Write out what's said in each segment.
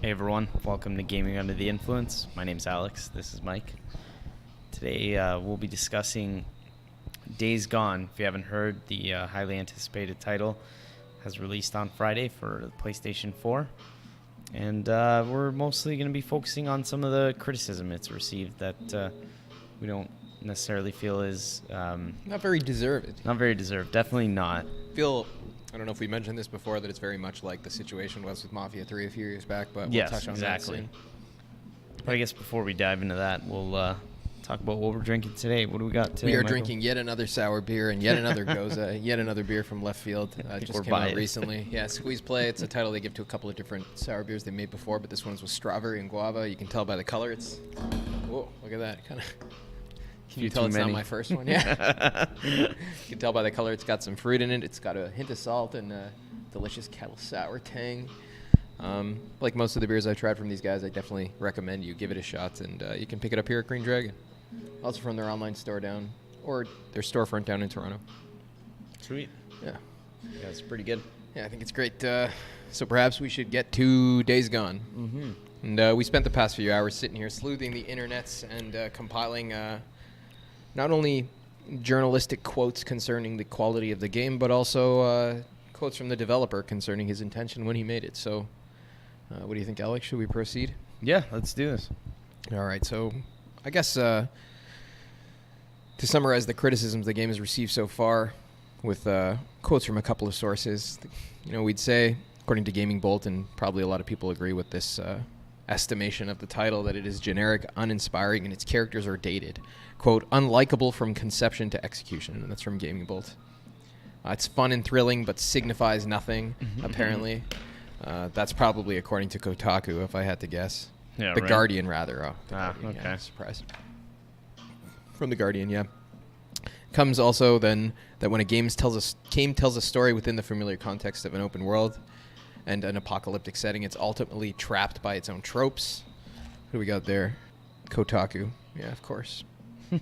Hey everyone, welcome to Gaming Under the Influence. My name's Alex, this is Mike. Today we'll be discussing Days Gone. If you haven't heard, the highly anticipated title has released on Friday for the PlayStation 4. And we're mostly going to be focusing on some of the criticism it's received that we don't necessarily feel is... not very deserved. Not very deserved, definitely not. I don't know if we mentioned this before, that it's very much like the situation was with Mafia 3 a few years back, but we'll touch on exactly. that soon. But I guess before we dive into that, we'll talk about what we're drinking today. What do we got today, We are Michael? drinking yet another sour beer and yet another Goza, yet another beer from left field. Just came out recently. Yeah, Squeeze Play. It's a title they give to a couple of different sour beers they made before, but this one's with strawberry and guava. You can tell by the color. Whoa, look at that. Can you tell it's not my first one? Yeah. You can tell by the color it's got some fruit in it. It's got a hint of salt and a delicious kettle sour tang. Like most of the beers I've tried from these guys, I definitely recommend you give it a shot, and you can pick it up here at Green Dragon. Also from their online store their storefront down in Toronto. Sweet. Yeah. Yeah, it's pretty good. Yeah, I think it's great. So perhaps we should get to Days Gone. Mm-hmm. And we spent the past few hours sitting here sleuthing the internets and compiling not only journalistic quotes concerning the quality of the game, but also quotes from the developer concerning his intention when he made it. So what do you think, Alex? Should we proceed? Yeah, let's do this. All right. So I guess to summarize the criticisms the game has received so far with quotes from a couple of sources, we'd say, according to Gaming Bolt, and probably a lot of people agree with this estimation of the title, that it is generic, uninspiring, and its characters are dated. Quote, unlikable from conception to execution. And that's from Gaming Bolt. It's fun and thrilling, but signifies nothing, apparently. That's probably according to Kotaku, if I had to guess. Yeah, The right. Guardian, rather. Oh, the Guardian, okay. yeah, surprise. From The Guardian, yeah. Comes also then that when a game tells a story within the familiar context of an open world and an apocalyptic setting, it's ultimately trapped by its own tropes. Who do we got there? Kotaku. Yeah, of course.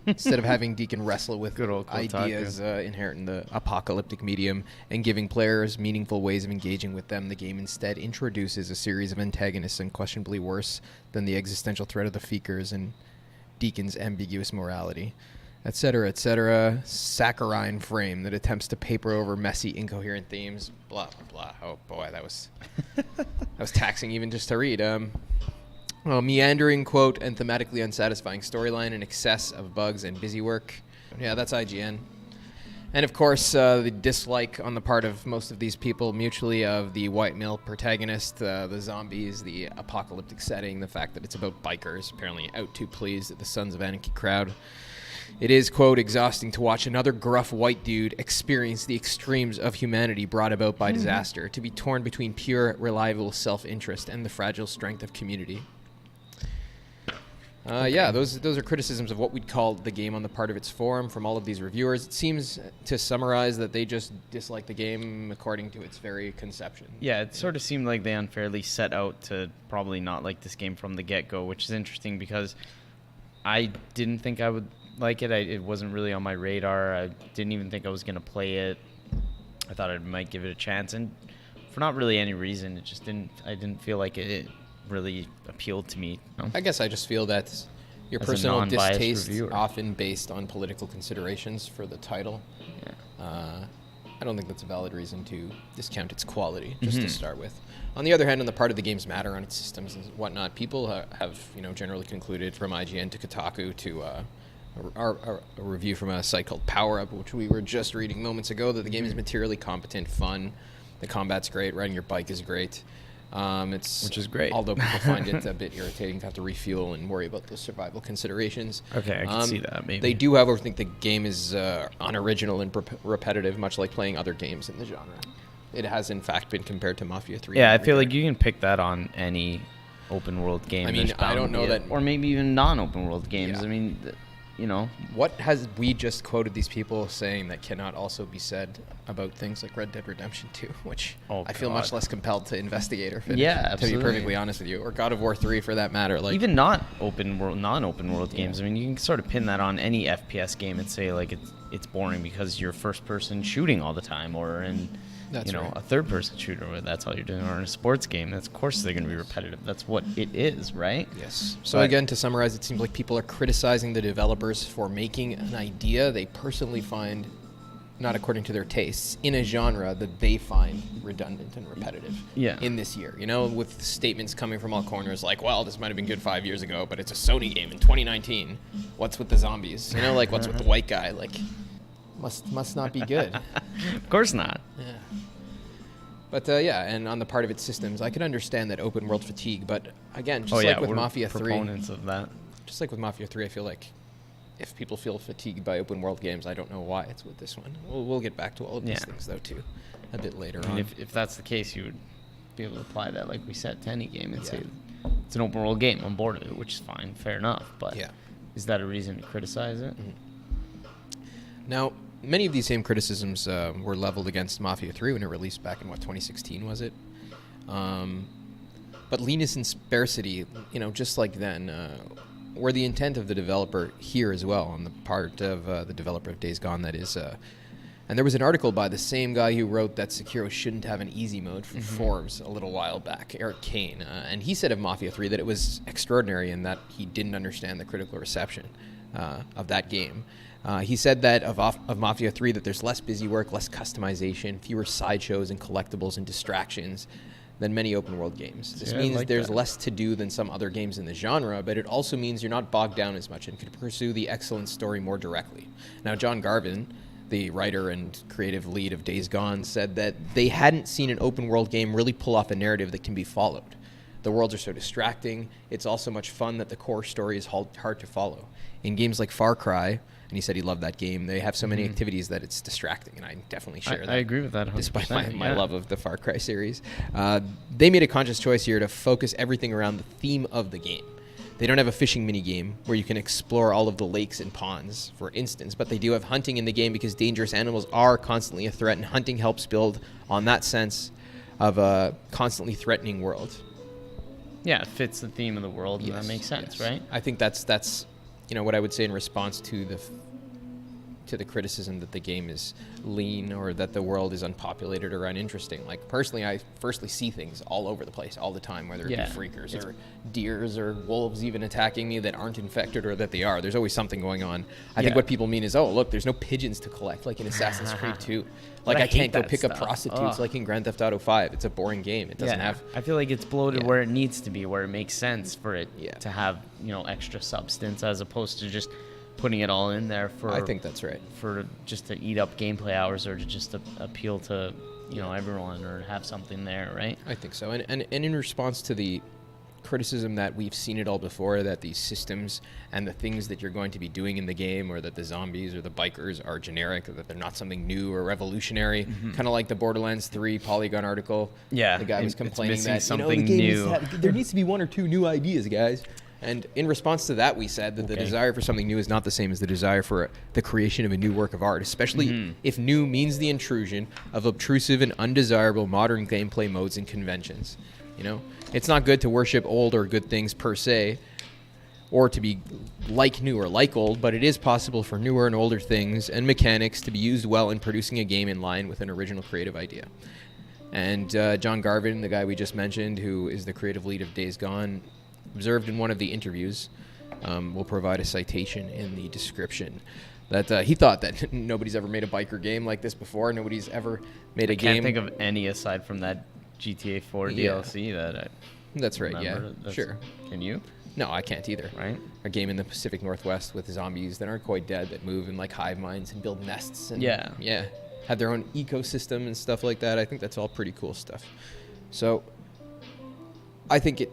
Instead of having Deacon wrestle with Good old Kotaku. ideas inherent in the apocalyptic medium and giving players meaningful ways of engaging with them, the game instead introduces a series of antagonists unquestionably worse than the existential threat of the Feekers and Deacon's ambiguous morality, etc., etc. Saccharine frame that attempts to paper over messy, incoherent themes. Blah blah blah. Oh boy, that was taxing even just to read. Meandering quote and thematically unsatisfying storyline, an excess of bugs and busy work. Yeah, that's IGN. And of course, the dislike on the part of most of these people mutually of the white male protagonist, the zombies, the apocalyptic setting, the fact that it's about bikers apparently out to please the Sons of Anarchy crowd. It is, quote, exhausting to watch another gruff white dude experience the extremes of humanity brought about by disaster, to be torn between pure, reliable self-interest and the fragile strength of community. Yeah, those are criticisms of what we'd call the game on the part of its forum from all of these reviewers. It seems to summarize that they just dislike the game according to its very conception. Yeah, it sort of seemed like they unfairly set out to probably not like this game from the get-go, which is interesting because I didn't think I would like it. It wasn't really on my radar. I didn't even think I was going to play it. I thought I might give it a chance, and for not really any reason, I didn't feel like it really appealed to me. I guess I just feel that your As a personal non-biased distaste reviewer. often based on political considerations for the title. Yeah. I don't think that's a valid reason to discount its quality, just to start with. On the other hand, on the part of the game's matter, on its systems and whatnot, people have generally concluded, from IGN to Kotaku to a review from a site called Power Up, which we were just reading moments ago, that the game is materially competent, fun, the combat's great, riding your bike is great. Which is great. Although people find it a bit irritating to have to refuel and worry about those survival considerations. Okay, I can see that, maybe. They do, however, think the game is unoriginal and repetitive, much like playing other games in the genre. It has, in fact, been compared to Mafia 3. Yeah, I feel like you can pick that on any open world game. I mean, There's bound I don't to know be that... or maybe even non-open world games. Yeah. I mean, What has we just quoted these people saying that cannot also be said about things like Red Dead Redemption 2, which I feel much less compelled to investigate or finish, Yeah, to be absolutely. perfectly honest with you, or God of War 3 for that matter. Like, even not non-open world games. I mean, you can sort of pin that on any FPS game and say like it's boring because you're first person shooting all the time, or in That's right. a third person shooter where that's all you're doing, or in a sports game. That's, of course they're going to be repetitive. That's what it is, right? Yes. So But- again, to summarize, it seems like people are criticizing the developers for making an idea they personally find, not according to their tastes, in a genre that they find redundant and repetitive. Yeah. In this year, with statements coming from all corners like, well, this might have been good 5 years ago, but it's a Sony game in 2019. What's with the zombies? Like, what's with the white guy? Like, must not be good. Of course not. Yeah. But and on the part of its systems, I can understand that open world fatigue. But again, just like with we're Mafia 3, proponents of that. just like with Mafia 3, I feel like if people feel fatigued by open world games, I don't know why it's with this one. We'll get back to all of these things though too, a bit later on. If that's the case, you would be able to apply that, like we said, to any game and say it's an open world game. I'm bored of it, which is fine, fair enough. But is that a reason to criticize it? Now, many of these same criticisms were leveled against Mafia 3 when it released back in 2016 was it? But leanness and sparsity, just like then, were the intent of the developer here as well, on the part of the developer of Days Gone, that is. And there was an article by the same guy who wrote that Sekiro shouldn't have an easy mode for Forbes a little while back, Eric Kane. And he said of Mafia 3 that it was extraordinary in that he didn't understand the critical reception of that game. He said that of Mafia 3 that there's less busy work, less customization, fewer sideshows and collectibles and distractions than many open world games. This means there's less to do than some other games in the genre, but it also means you're not bogged down as much and can pursue the excellent story more directly. Now, John Garvin, the writer and creative lead of Days Gone, said that they hadn't seen an open world game really pull off a narrative that can be followed. The worlds are so distracting, it's all so much fun that the core story is hard to follow. In games like Far Cry, and he said he loved that game, they have so many activities that it's distracting, and I definitely share that. I agree with that 100%. Despite my love of the Far Cry series. They made a conscious choice here to focus everything around the theme of the game. They don't have a fishing minigame where you can explore all of the lakes and ponds, for instance, but they do have hunting in the game because dangerous animals are constantly a threat, and hunting helps build on that sense of a constantly threatening world. Yeah, it fits the theme of the world, and that makes sense, right? I think that's what I would say in response to the criticism that the game is lean or that the world is unpopulated or uninteresting. Like, personally, I firstly see things all over the place all the time, whether it be freakers or deers or wolves even attacking me that aren't infected or that they are. There's always something going on. I think what people mean is, oh, look, there's no pigeons to collect like in Assassin's Creed 2. Like, I can't go pick up prostitutes like in Grand Theft Auto 5. It's a boring game. It doesn't have... I feel like it's bloated where it needs to be, where it makes sense for it to have, extra substance, as opposed to just putting it all in there for... I think that's right. For just to eat up gameplay hours or to just appeal to, everyone, or have something there, right? I think so. And in response to the criticism that we've seen it all before, that these systems and the things that you're going to be doing in the game, or that the zombies or the bikers are generic, or that they're not something new or revolutionary, kind of like the Borderlands 3 Polygon article. Yeah, the guy was complaining that something the game new. There needs to be one or two new ideas, guys. And in response to that, we said that the desire for something new is not the same as the desire for the creation of a new work of art, especially if new means the intrusion of obtrusive and undesirable modern gameplay modes and conventions. It's not good to worship old or good things per se, or to be like new or like old, but it is possible for newer and older things and mechanics to be used well in producing a game in line with an original creative idea. And John Garvin, the guy we just mentioned, who is the creative lead of Days Gone, observed in one of the interviews, we'll provide a citation in the description, that he thought that nobody's ever made a biker game like this before. Nobody's ever made a game. I can't think of any aside from that GTA 4 DLC that I That's right, remember. Sure. Can you? No, I can't either. Right? A game in the Pacific Northwest with zombies that aren't quite dead, that move in like hive minds and build nests and have their own ecosystem and stuff like that. I think that's all pretty cool stuff. So I think it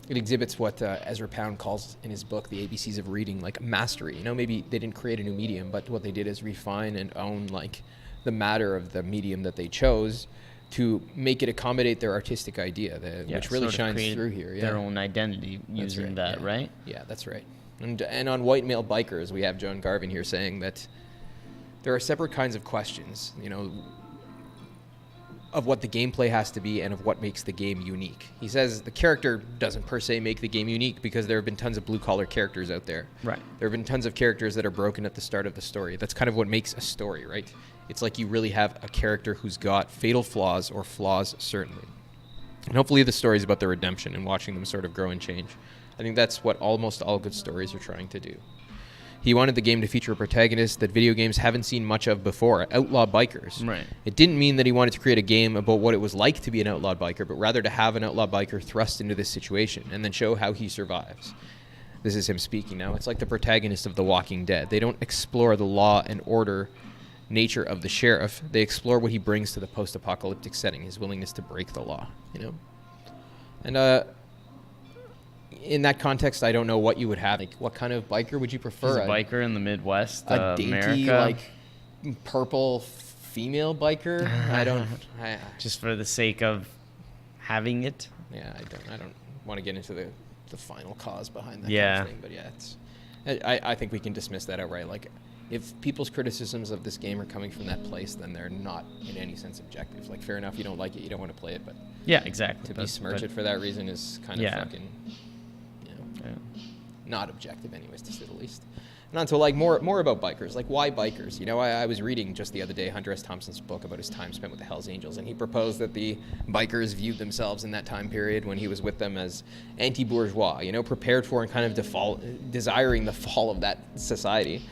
exhibits what Ezra Pound calls in his book, The ABCs of Reading, like mastery. Maybe they didn't create a new medium, but what they did is refine and own like the matter of the medium that they chose to make it accommodate their artistic idea, which really shines through here. Their own identity using that, right? Yeah, that's right. And on white male bikers, we have John Garvin here saying that there are separate kinds of questions. of what the gameplay has to be and of what makes the game unique. He says the character doesn't per se make the game unique because there have been tons of blue-collar characters out there. Right. There have been tons of characters that are broken at the start of the story. That's kind of what makes a story, right? It's like you really have a character who's got fatal flaws or flaws, certainly. And hopefully the story is about their redemption and watching them sort of grow and change. I think that's what almost all good stories are trying to do. He wanted the game to feature a protagonist that video games haven't seen much of before, outlaw bikers. Right. It didn't mean that he wanted to create a game about what it was like to be an outlaw biker, but rather to have an outlaw biker thrust into this situation and then show how he survives. This is him speaking now. It's like the protagonist of The Walking Dead. They don't explore the law and order nature of the sheriff. They explore what he brings to the post-apocalyptic setting, his willingness to break the law, you know? And, in that context, I don't know what you would have. Like, what kind of biker would you prefer? He's a biker in the Midwest, a dainty, America. like, purple female biker? I Just for the sake of having it. Yeah, I don't want to get into the final cause behind that Yeah. kind of thing. But yeah, I think we can dismiss that outright. Like, if people's criticisms of this game are coming from that place, then they're not in any sense objective. Like, fair enough, you don't like it, you don't want to play it, but Yeah, exactly. to besmirch it for that reason is kind of Yeah. fucking, you know, Yeah. not objective anyways, to say the least. And on to, like, more about bikers. Like, why bikers? You know, I was reading just the other day Hunter S. Thompson's book about his time spent with the Hells Angels, and he proposed that the bikers viewed themselves in that time period when he was with them as anti-bourgeois, you know, prepared for and kind of desiring the fall of that society.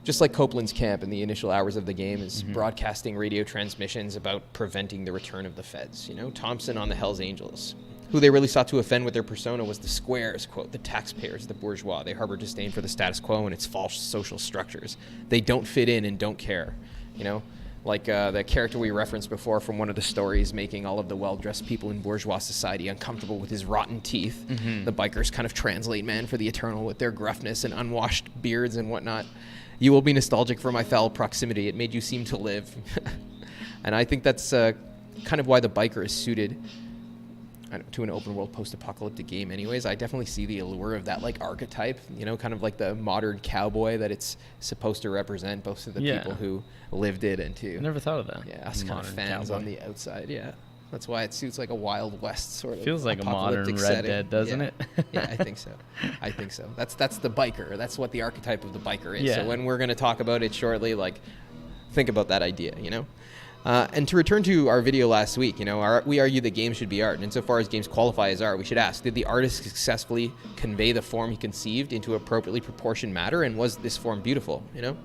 Just like Copeland's camp in the initial hours of the game is broadcasting radio transmissions about preventing the return of the feds. You know, Thompson on the Hells Angels. Who they really sought to offend with their persona was the squares, quote, the taxpayers, the bourgeois. They harbor disdain for the status quo and its false social structures. They don't fit in and don't care, you know? Like the character we referenced before from one of the stories, making all of the well-dressed people in bourgeois society uncomfortable with his rotten teeth. The bikers kind of translate man for the eternal with their gruffness and unwashed beards and whatnot. You will be nostalgic for my foul proximity. It made you seem to live. And I think that's kind of why the biker is suited to an open world post-apocalyptic game anyways. I definitely see the allure of that, like, archetype, you know, kind of like the modern cowboy that it's supposed to represent, both to the people who lived it and to I never thought of that. yeah, us kind of fans on the outside. Yeah, that's why it suits like a Wild West sort of Feels like a modern apocalyptic Red setting. Dead, doesn't it? Yeah, I think so. That's the biker. That's what the archetype of the biker is. Yeah. So when we're going to talk about it shortly, like, think about that idea, you know? And to return to our video last week, you know, we argue that games should be art. And insofar as games qualify as art, we should ask, did the artist successfully convey the form he conceived into appropriately proportioned matter? And was this form beautiful, you know?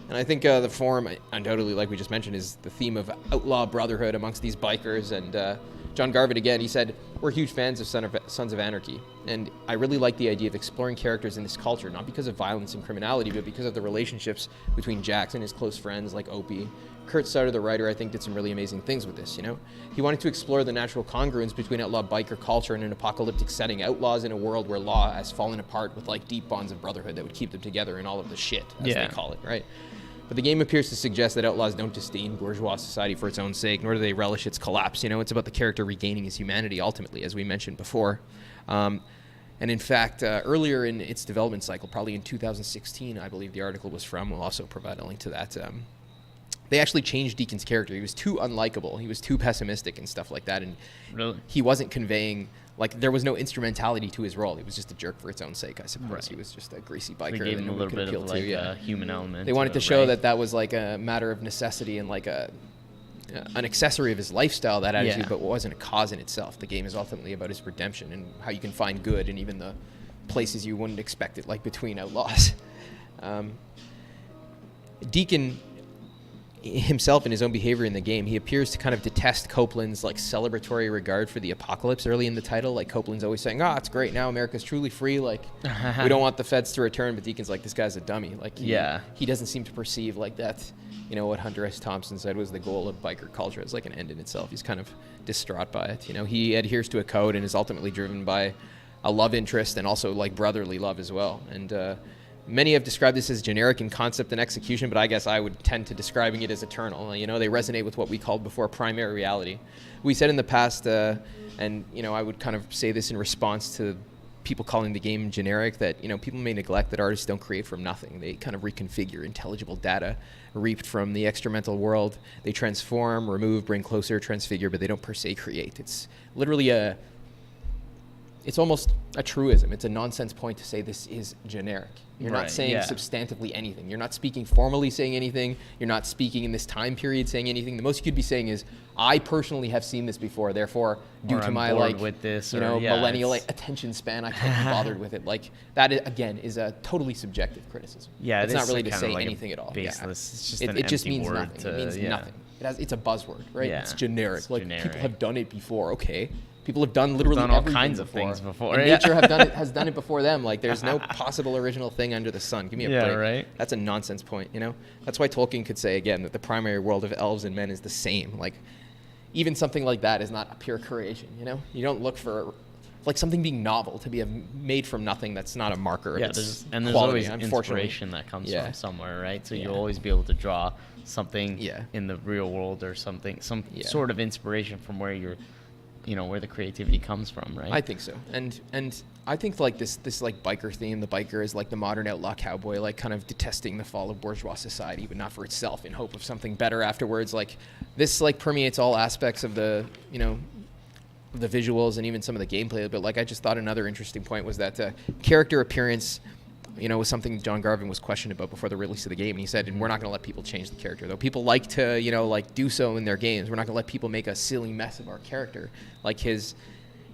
And I think the form, undoubtedly, like we just mentioned, is the theme of outlaw brotherhood amongst these bikers. And John Garvin, again, he said, we're huge fans of Sons of Anarchy. And I really like the idea of exploring characters in this culture, not because of violence and criminality, but because of the relationships between Jax and his close friends like Opie. Kurt Sutter, the writer, I think, did some really amazing things with this, you know? He wanted to explore the natural congruence between outlaw biker culture and an apocalyptic setting, outlaws in a world where law has fallen apart with, like, deep bonds of brotherhood that would keep them together in all of the shit, as they call it, right? But the game appears to suggest that outlaws don't disdain bourgeois society for its own sake, nor do they relish its collapse. You know, it's about the character regaining his humanity, ultimately, as we mentioned before. And in fact, earlier in its development cycle, probably in 2016, I believe the article was from, we'll also provide a link to that, they actually changed Deacon's character. He was too unlikable. He was too pessimistic and stuff like that. And Really? he wasn't conveying, like, there was no instrumentality to his role. He was just a jerk for its own sake, I suppose. Right. He was just a greasy They biker gave that him a nobody little could bit appeal of, to. like, Yeah. a human element. They wanted to it, show right? that that was like a matter of necessity and like an accessory of his lifestyle, that attitude, but wasn't a cause in itself. The game is ultimately about his redemption and how you can find good in even the places you wouldn't expect it, like between outlaws. Deacon himself, in his own behavior in the game, he appears to kind of detest Copeland's, like, celebratory regard for the apocalypse early in the title. Like, Copeland's always saying, it's great, now America's truly free, like, we don't want the feds to return. But Deacon's like, this guy's a dummy. Like, he doesn't seem to perceive, like, that, you know, what Hunter S. Thompson said was the goal of biker culture as, like, an end in itself. He's kind of distraught by it, you know. He adheres to a code and is ultimately driven by a love interest and also, like, brotherly love as well. And many have described this as generic in concept and execution, but I guess I would tend to describing it as eternal. You know, they resonate with what we called before primary reality. We said in the past, and, you know, I would kind of say this in response to people calling the game generic, that, you know, people may neglect that artists don't create from nothing. They kind of reconfigure intelligible data reaped from the extramental world. They transform, remove, bring closer, transfigure, but they don't per se create. It's literally it's almost a truism. It's a nonsense point to say this is generic. You're not saying substantively anything. You're not speaking formally saying anything. You're not speaking in this time period saying anything. The most you could be saying is, I personally have seen this before, therefore, due to my with this, millennial attention span, I can't be bothered with it. Like, that, again, is a totally subjective criticism. Yeah, it's not really to say like anything at all. Baseless. It's just it just means nothing. It means nothing. It's a buzzword, right? Yeah, it's generic. it's like generic. People have done it before. Okay. People have done literally all everything kinds of things before. And nature has done it before them. Like, there's no possible original thing under the sun. Give me a break. Yeah, right. That's a nonsense point, you know? That's why Tolkien could say, again, that the primary world of elves and men is the same. Like, even something like that is not a pure creation, you know? You don't look for, like, something being novel to be made from nothing. That's not a marker of its there's quality, always inspiration that comes from somewhere, right? So you'll always be able to draw something in the real world or some sort of inspiration from where you're, you know, where the creativity comes from, right? I think so. And I think, like, this like biker theme, the biker is like the modern outlaw cowboy, like, kind of detesting the fall of bourgeois society, but not for itself, in hope of something better afterwards. Like, this, like, permeates all aspects of the, you know, the visuals and even some of the gameplay. But, like, I just thought another interesting point was that character appearance, you know, was something John Garvin was questioned about before the release of the game. And he said, and we're not going to let people change the character, though people like to, you know, like, do so in their games. We're not going to let people make a silly mess of our character. Like, his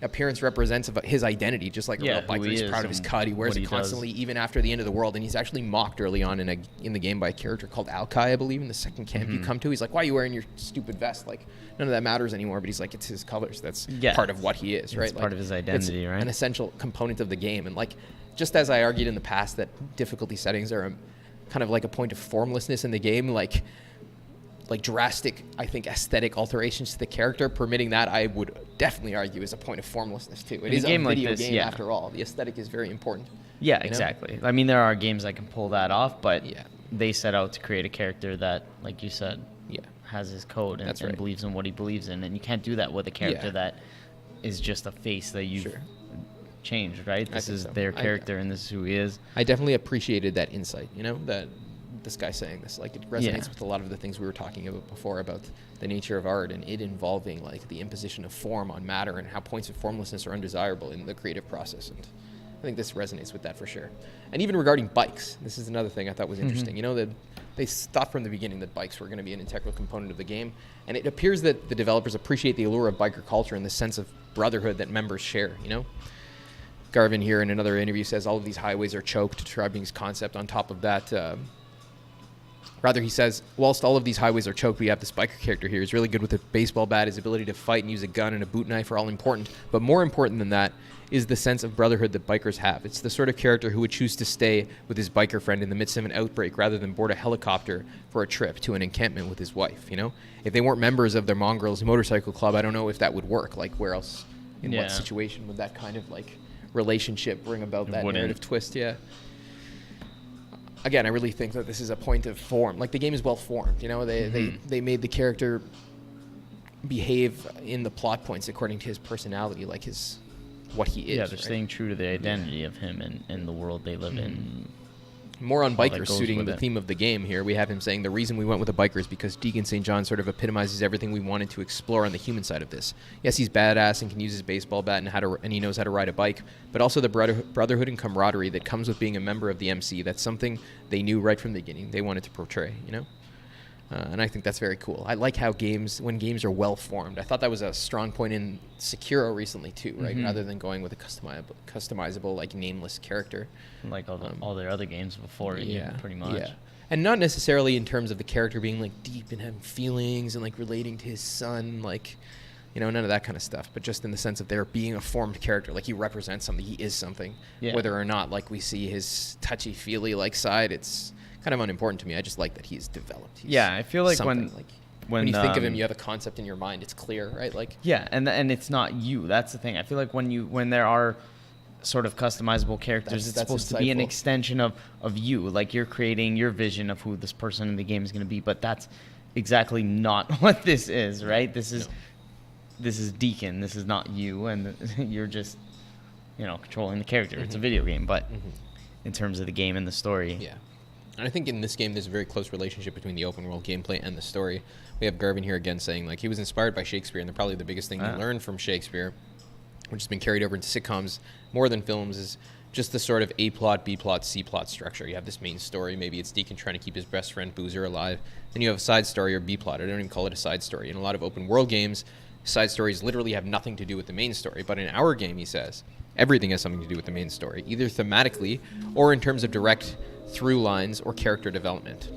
appearance represents his identity, just like a real biker. He's proud of his cut. He wears it constantly, even after the end of the world. And he's actually mocked early on in the game by a character called Alkai, I believe, in the second camp you come to. He's like, why are you wearing your stupid vest? Like, none of that matters anymore. But he's like, it's his colors. That's part of what he is, right? It's part of his identity, right? An essential component of the game. And, like, just as I argued in the past that difficulty settings are kind of like a point of formlessness in the game, like drastic, I think, aesthetic alterations to the character, permitting that, I would definitely argue, is a point of formlessness too. It is a video game after all. The aesthetic is very important. Yeah, exactly. I mean, there are games that can pull that off, but they set out to create a character that, like you said, has his code and believes in what he believes in, and you can't do that with a character that is just a face that you've changed, right? This is their character, and this is who he is. I definitely appreciated that insight, you know, that this guy saying this, like, it resonates with a lot of the things we were talking about before about the nature of art and it involving, like, the imposition of form on matter and how points of formlessness are undesirable in the creative process. And I think this resonates with that for sure. And even regarding bikes, this is another thing I thought was interesting. You know, that they thought from the beginning that bikes were going to be an integral component of the game, and it appears that the developers appreciate the allure of biker culture and the sense of brotherhood that members share, you know? Garvin here in another interview says all of these highways are choked, describing his concept. On top of that, rather, he says, whilst all of these highways are choked, we have this biker character here. He's really good with a baseball bat. His ability to fight and use a gun and a boot knife are all important. But more important than that is the sense of brotherhood that bikers have. It's the sort of character who would choose to stay with his biker friend in the midst of an outbreak rather than board a helicopter for a trip to an encampment with his wife, you know? If they weren't members of their Mongrels motorcycle club, I don't know if that would work. Like, where else, in what situation would that kind of, like, relationship bring about that narrative twist? Again, I really think that this is a point of form. Like, the game is well formed, you know? They made the character behave in the plot points according to his personality, like what he is. Yeah, they're staying true to the identity of him and the world they live in. More on bikers suiting the theme of the game here. We have him saying, the reason we went with a biker is because Deacon St. John sort of epitomizes everything we wanted to explore on the human side of this. Yes, he's badass and can use his baseball bat and he knows how to ride a bike, but also the brotherhood and camaraderie that comes with being a member of the MC. That's something they knew right from the beginning they wanted to portray, you know? And I think that's very cool. I like how when games are well formed. I thought that was a strong point in Sekiro recently too, right? Rather than going with a customizable, like, nameless character, like all their other games before, pretty much. Yeah, and not necessarily in terms of the character being, like, deep and having feelings and, like, relating to his son, like, you know, none of that kind of stuff. But just in the sense of there being a formed character, like, he represents something, he is something, whether or not, like, we see his touchy-feely, like, side. It's kind of unimportant to me. I just like that he's developed. I feel like when you think of him, you have a concept in your mind. It's clear, right? Like, and it's not you. That's the thing. I feel like when there are sort of customizable characters, it's supposed to be an extension of you. Like, you're creating your vision of who this person in the game is going to be, but that's exactly not what this is, right? This is Deacon. This is not you, and you're just controlling the character. It's a video game, but in terms of the game and the story. Yeah. And I think in this game, there's a very close relationship between the open world gameplay and the story. We have Garvin here again saying, like, he was inspired by Shakespeare, and probably the biggest thing he learned from Shakespeare, which has been carried over into sitcoms more than films, is just the sort of A plot, B plot, C plot structure. You have this main story. Maybe it's Deacon trying to keep his best friend Boozer alive. Then you have a side story or B plot. I don't even call it a side story. In a lot of open world games, side stories literally have nothing to do with the main story. But in our game, he says, everything has something to do with the main story, either thematically or in terms of direct through lines or character development.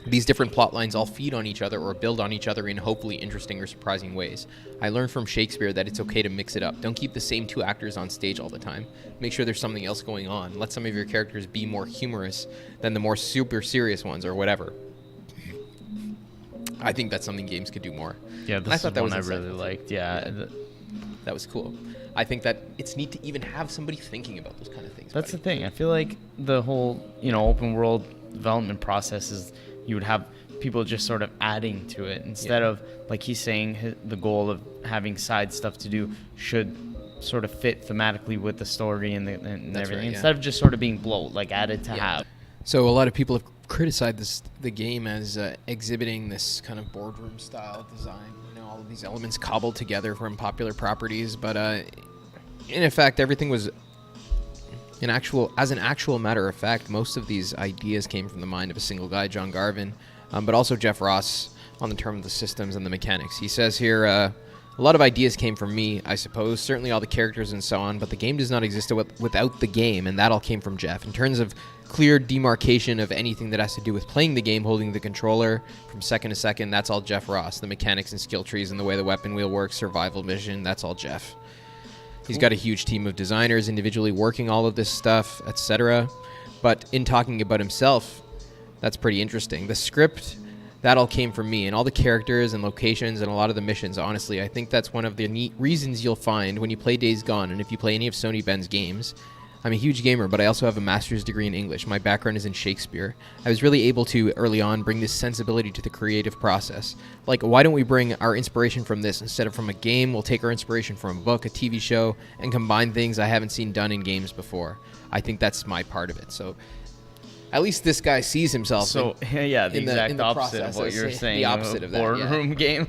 These different plot lines all feed on each other or build on each other in hopefully interesting or surprising ways. I learned from Shakespeare that it's okay to mix it up. Don't keep the same two actors on stage all the time. Make sure there's something else going on. Let some of your characters be more humorous than the more super serious ones or whatever. I think that's something games could do more. Yeah, this is one I really liked. Yeah. That was cool. I think that it's neat to even have somebody thinking about those kind of things. That's the thing. I feel like the whole, open world development process is you would have people just sort of adding to it instead of, like he's saying, the goal of having side stuff to do should sort of fit thematically with the story and everything, right, instead of just sort of being bloat, like added to have. So a lot of people have criticized the game as exhibiting this kind of boardroom style design, all of these elements cobbled together from popular properties, but in effect, everything was as an actual matter of fact, most of these ideas came from the mind of a single guy, John Garvin, but also Jeff Ross on the term of the systems and the mechanics. He says here, a lot of ideas came from me, I suppose, certainly all the characters and so on, but the game does not exist without the game, and that all came from Jeff. In terms of clear demarcation of anything that has to do with playing the game, holding the controller from second to second, that's all Jeff Ross. The mechanics and skill trees and the way the weapon wheel works, survival mission, that's all Jeff. He's got a huge team of designers individually working all of this stuff, etc. But in talking about himself, that's pretty interesting. The script, that all came from me, and all the characters and locations and a lot of the missions. Honestly, I think that's one of the neat reasons you'll find when you play Days Gone, and if you play any of Sony Ben's games. I'm a huge gamer, but I also have a master's degree in English. My background is in Shakespeare. I was really able to, early on, bring this sensibility to the creative process. Like, why don't we bring our inspiration from this instead of from a game? We'll take our inspiration from a book, a TV show, and combine things I haven't seen done in games before. I think that's my part of it. So, at least this guy sees himself. So, the exact opposite of what you're saying. The opposite of that, boardroom game.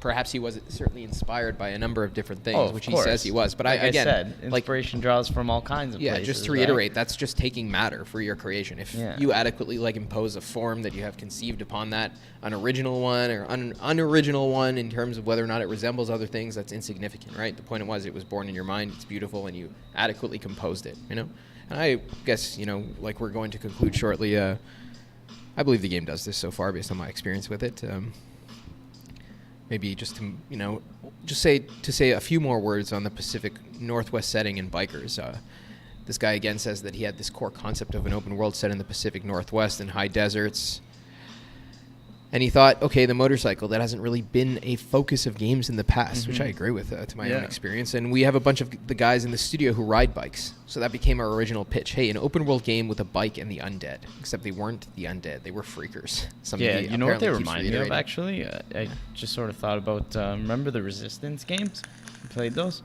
Perhaps he was certainly inspired by a number of different things, which he says he was. But I said, inspiration draws from all kinds of places. Yeah, just to reiterate, that's just taking matter for your creation. If you adequately impose a form that you have conceived upon that, an original one or unoriginal one in terms of whether or not it resembles other things, that's insignificant, right? The point was it was born in your mind, it's beautiful, and you adequately composed it, And I guess, we're going to conclude shortly, I believe the game does this so far based on my experience with it. Maybe just to, say a few more words on the Pacific Northwest setting and bikers. This guy again says that he had this core concept of an open world set in the Pacific Northwest in high deserts. And he thought, okay, the motorcycle, that hasn't really been a focus of games in the past, which I agree with to my own experience. And we have a bunch of the guys in the studio who ride bikes. So that became our original pitch. Hey, an open world game with a bike and the undead. Except they weren't the undead. They were freakers. You know what they remind me of, actually? I just sort of thought about, remember the Resistance games? You played those?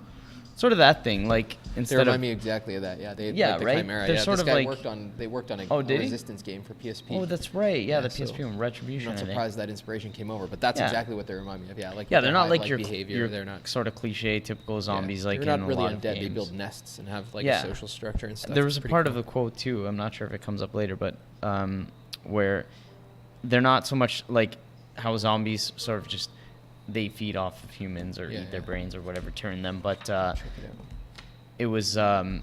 Sort of that thing, like instead they remind me exactly of that. Yeah, they the right. Chimera. They're sort this of guy like worked on a Resistance game for PSP. Oh, that's right. Yeah, the PSP one, Retribution. I'm not surprised that inspiration came over, but that's exactly what they remind me of. Yeah, they're not like your behavior. They're not sort of cliche, typical zombies. Like they're not really undead. They build nests and have a social structure and stuff. There was a part of the quote too. I'm not sure if it comes up later, but where they're not so much like how zombies sort of just they feed off of humans or eat their brains or whatever, turn them, but. It was, I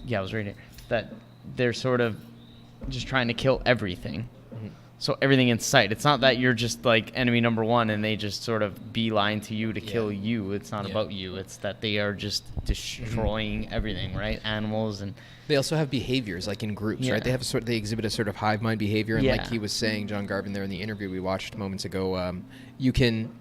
was reading that they're sort of just trying to kill everything. Mm-hmm. So everything in sight. It's not that you're just like enemy number one and they just sort of beeline to you to kill you. It's not about you. It's that they are just destroying everything, right? Animals and. They also have behaviors like in groups, right? They exhibit a sort of hive mind behavior, and like he was saying, John Garvin there in the interview we watched moments ago, you can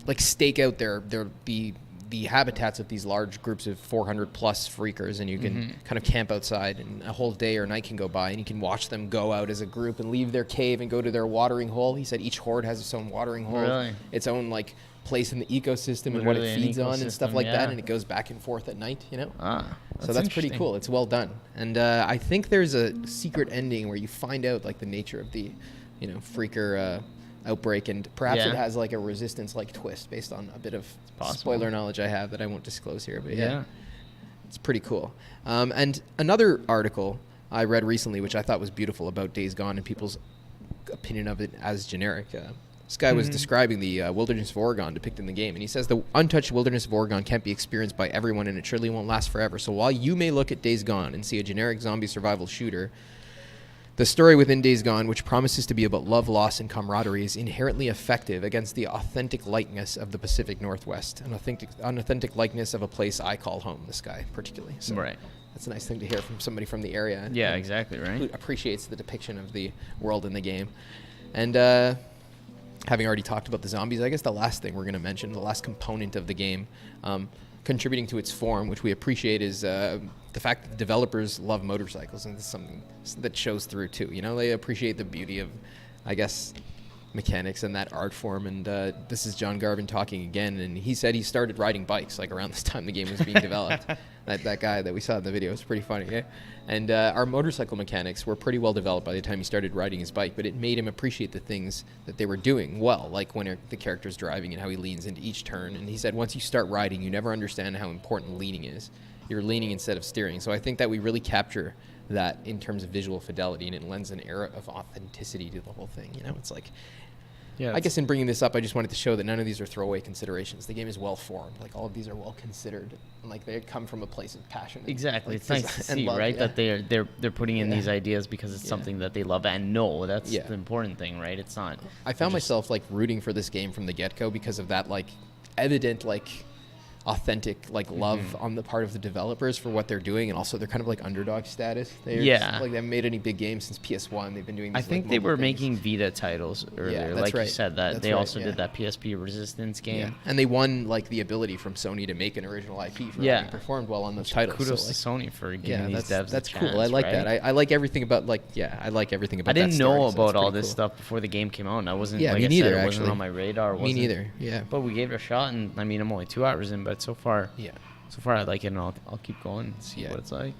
like stake out the the habitats of these large groups of 400 plus freakers, and you can kind of camp outside, and a whole day or night can go by, and you can watch them go out as a group and leave their cave and go to their watering hole. He said each horde has its own watering hole, its own like place in the ecosystem and what it feeds on and stuff like that, and it goes back and forth at night, you know. So that's pretty cool. It's well done, and I think there's a secret ending where you find out like the nature of the, you know, freaker outbreak, and perhaps it has like a resistance like twist based on a bit of spoiler knowledge I have that I won't disclose here, but it's pretty cool. And another article I read recently, which I thought was beautiful, about Days Gone and people's opinion of it as generic. This guy was describing the wilderness of Oregon depicted in the game, and he says the untouched wilderness of Oregon can't be experienced by everyone, and it surely won't last forever. So while you may look at Days Gone and see a generic zombie survival shooter, the story within Days Gone, which promises to be about love, loss, and camaraderie, is inherently effective against the authentic likeness of the Pacific Northwest, an authentic likeness of a place I call home, this guy particularly. So that's a nice thing to hear from somebody from the area. Yeah, exactly, right. Who appreciates the depiction of the world in the game. And having already talked about the zombies, I guess the last thing we're going to mention, the last component of the game, contributing to its form, which we appreciate, is the fact that the developers love motorcycles, and this is something that shows through too. You know, they appreciate the beauty of, I guess, mechanics and that art form. And this is John Garvin talking again, and he said he started riding bikes like around this time the game was being developed. That guy that we saw in the video was pretty funny. Yeah? And our motorcycle mechanics were pretty well developed by the time he started riding his bike, but it made him appreciate the things that they were doing well, like when the character's driving and how he leans into each turn. And he said once you start riding, you never understand how important leaning is. You're leaning instead of steering. So I think that we really capture that in terms of visual fidelity, and it lends an air of authenticity to the whole thing. You know, it's like, I guess in bringing this up, I just wanted to show that none of these are throwaway considerations. The game is well formed. Like, all of these are well considered, and like they come from a place of passion. Exactly, like, it's nice to see, love, right? That they're putting in these ideas because it's something that they love and know. That's the important thing, right? It's not. I found myself like rooting for this game from the get-go because of that like evident like authentic like love on the part of the developers for what they're doing, and also they're kind of like underdog status. Like they haven't made any big games since PS1. They've been doing these, I think they were making Vita titles earlier, like you said, that they also did that PSP Resistance game, and they won like the ability from Sony to make an original IP for having performed well on those titles. Kudos to Sony for giving these devs that's a cool. chance, I like right? that. I like everything about I like everything about. I didn't that know story, about all this stuff before the game came out, and I wasn't. Yeah, like me I neither. said, it Actually, wasn't on my radar. Me neither. Yeah, but we gave it a shot, and I mean, I'm only 2 hours in, but so far, so far I like it, and I'll keep going and see what it's like.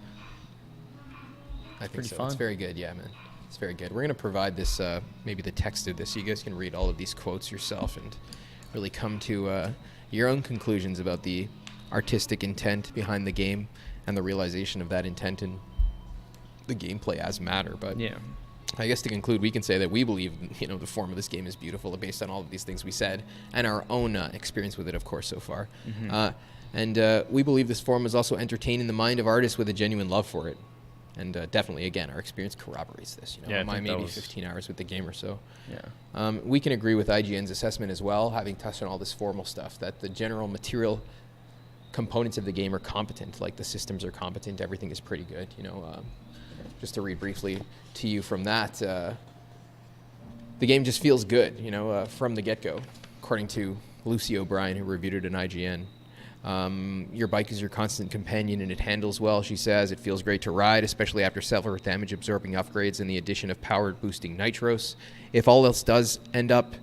I think so. Fun. It's very good. Yeah, man. It's very good. We're going to provide this, maybe the text of this, so you guys can read all of these quotes yourself and really come to your own conclusions about the artistic intent behind the game and the realization of that intent in the gameplay as matter. But I guess to conclude, we can say that we believe, you know, the form of this game is beautiful based on all of these things we said and our own experience with it, of course, so far. And we believe this form is also entertaining the mind of artists with a genuine love for it. And definitely, again, our experience corroborates this. You know, my maybe 15 hours with the game or so. We can agree with IGN's assessment as well, having touched on all this formal stuff, that the general material components of the game are competent. Like, the systems are competent. Everything is pretty good. You know, just to read briefly to you from that, the game just feels good, you know, from the get-go, according to Lucy O'Brien, who reviewed it in IGN. Your bike is your constant companion, and it handles well, she says. It feels great to ride, especially after several damage-absorbing upgrades and the addition of power-boosting nitros. If all else does end up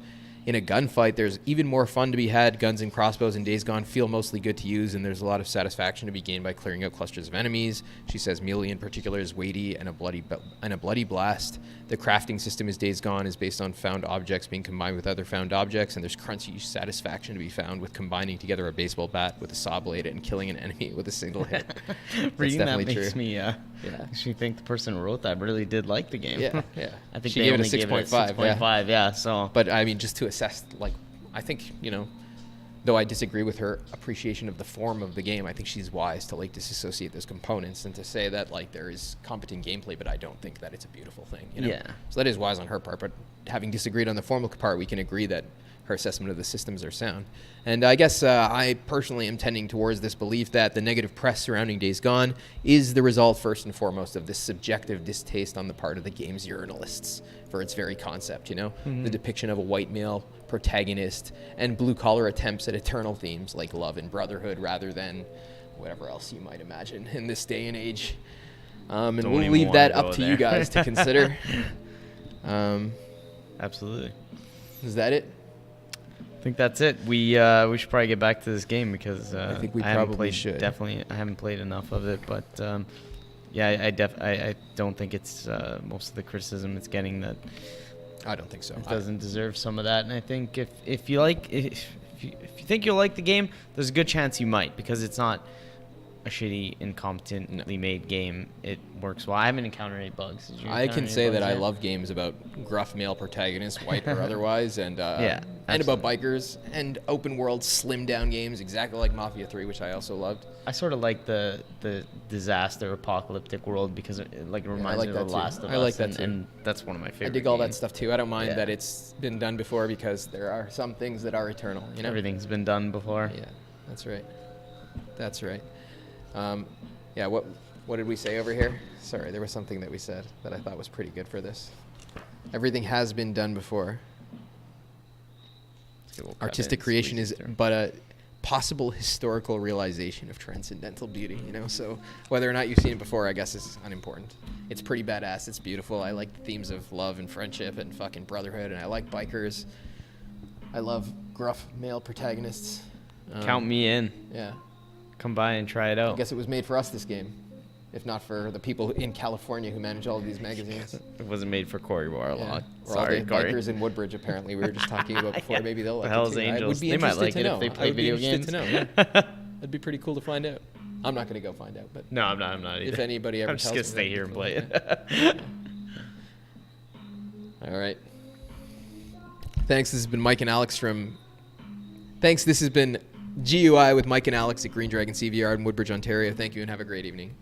in a gunfight, there's even more fun to be had. Guns and crossbows in Days Gone feel mostly good to use, and there's a lot of satisfaction to be gained by clearing out clusters of enemies. She says melee in particular is weighty and a bloody blast. The crafting system is Days Gone is based on found objects being combined with other found objects, and there's crunchy satisfaction to be found with combining together a baseball bat with a saw blade and killing an enemy with a single hit. Reading that makes me actually think the person who wrote that really did like the game. I think she they gave it a only gave it 6.5. So, but I mean, just to assess, like, I think, you know, though I disagree with her appreciation of the form of the game, I think she's wise to like disassociate those components and to say that like there is competent gameplay, but I don't think that it's a beautiful thing. You know? So that is wise on her part. But having disagreed on the formal part, we can agree that her assessment of the systems are sound. And I guess I personally am tending towards this belief that the negative press surrounding Days Gone is the result, first and foremost, of this subjective distaste on the part of the game's journalists for its very concept, you know? Mm-hmm. The depiction of a white male protagonist and blue-collar attempts at eternal themes like love and brotherhood rather than whatever else you might imagine in this day and age. And Don't we'll even leave wanna that go up to there. you guys to consider. Absolutely. Is that it? I think that's it. We should probably get back to this game because I think we haven't probably played, should. Definitely, I haven't played enough of it, but yeah, I don't think it's most of the criticism it's getting that I don't think so. it doesn't deserve some of that. And I think if you think you'll like the game, there's a good chance you might, because it's not a shitty, incompetently made game. It works well. I haven't encountered any bugs. Did you I encounter can any say bugs that I yet? love games about gruff male protagonists, white or otherwise, and Yeah, and about bikers and open world slim down games, exactly like Mafia 3, which I also loved. I sort of like the disaster apocalyptic world because it reminds like me that of The too. Last of I Us, like that too. and that's one of my I favorite. dig all that games. stuff too. I don't mind Yeah. that it's been done before because there are some things that are eternal. You know, Everything's been done before. Yeah, that's right. That's right. Yeah. What did we say over here? Sorry, there was something that we said that I thought was pretty good for this. Everything has been done before. We'll cut Artistic it, creation squeeze is it through. but a possible historical realization of transcendental beauty, you know? So whether or not you've seen it before, I guess is unimportant. It's pretty badass. It's beautiful. I like the themes of love and friendship and fucking brotherhood, and I like bikers. I love gruff male protagonists. Count me in. Yeah. Come by and try it I out. guess it was made for us, this game, if not for the people in California who manage all of these magazines. It wasn't made for Corey Warlock. Yeah. Or Sorry, all the Corey. bikers in Woodbridge, apparently. We were just talking about before. Yeah. Maybe they'll like The Hells it too. I Angels. would be They might interested like to it know. if they I play would be video interested games. to know, yeah. That'd be pretty cool to find out. I'm not going to go find out, but No, I'm not either. if anybody ever I'm just tells gonna me, stay that'd here and be play cool. it. All right. Thanks. This has been Mike and Alex from... Thanks. This has been GUI with Mike and Alex at Green Dragon CVR in Woodbridge, Ontario. Thank you and have a great evening.